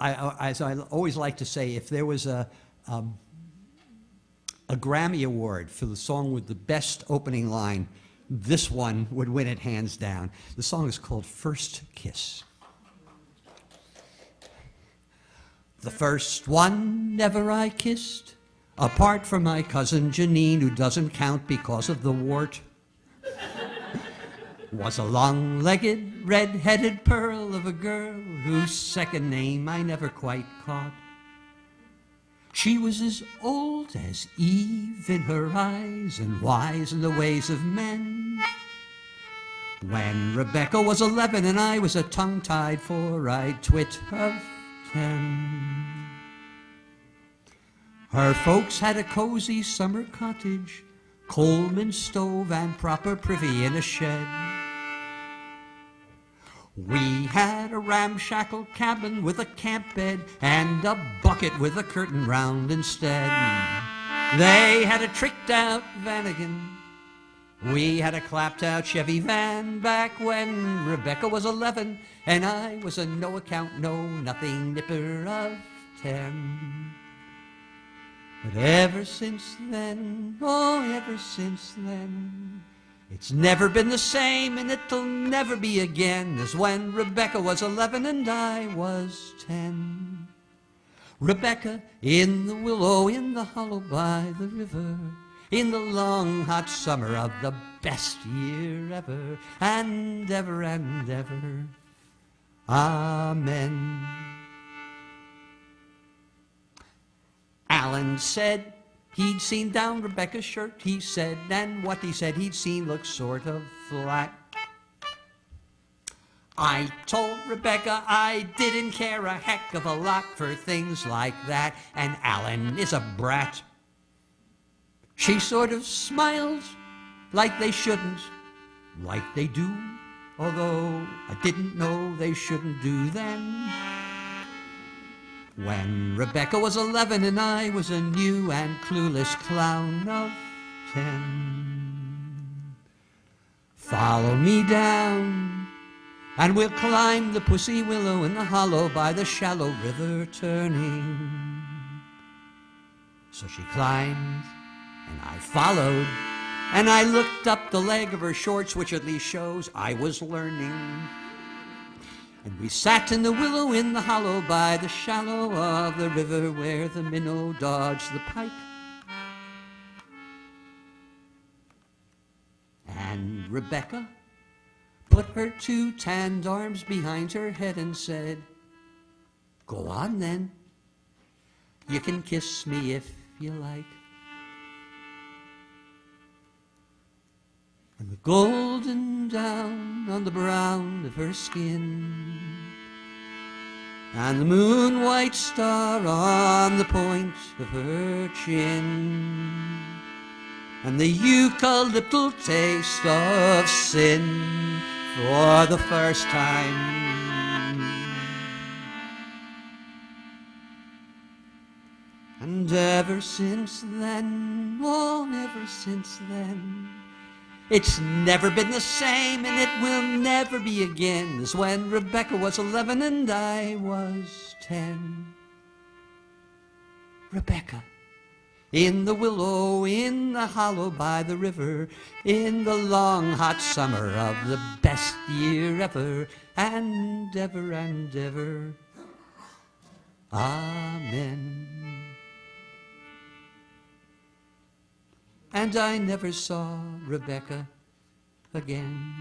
as I always like to say, if there was a Grammy Award for the song with the best opening line, this one would win it hands down. The song is called First Kiss. The first one ever I kissed, apart from my cousin Janine, who doesn't count because of the wart, was a long-legged, red-headed pearl of a girl whose second name I never quite caught. She was as old as Eve in her eyes and wise in the ways of men. When Rebecca was 11 and I was a tongue-tied four-eyed twit of 10. Her folks had a cozy summer cottage, Coleman stove and proper privy in a shed. We had a ramshackle cabin with a camp bed and a bucket with a curtain round instead. They had a tricked-out Vanagon. We had a clapped-out Chevy van back when Rebecca was 11 and I was a no-account, no-nothing nipper of 10. But ever since then, oh, ever since then, it's never been the same and it'll never be again as when Rebecca was 11 and I was 10. Rebecca in the willow, in the hollow by the river, in the long hot summer of the best year ever, and ever and ever. Amen. Alan said he'd seen down Rebecca's shirt, he said, and what he said he'd seen looked sort of flat. I told Rebecca I didn't care a heck of a lot for things like that, and Alan is a brat. She sort of smiled like they shouldn't, like they do, although I didn't know they shouldn't do then. When Rebecca was 11 and I was a new and clueless clown of 10. Follow me down, and we'll climb the pussy willow in the hollow by the shallow river turning. So she climbed, and I followed, and I looked up the leg of her shorts, which at least shows I was learning. And we sat in the willow in the hollow by the shallow of the river where the minnow dodged the pike. And Rebecca put her two tanned arms behind her head and said, "Go on then, you can kiss me if you like." And the golden down on the brown of her skin, and the moon-white star on the point of her chin, and the eucalyptal taste of sin for the first time. And ever since then, oh, ever since then, it's never been the same, and it will never be again as when Rebecca was 11 and I was 10. Rebecca, in the willow, in the hollow by the river, in the long hot summer of the best year ever, and ever and ever. Amen. And I never saw Rebecca again.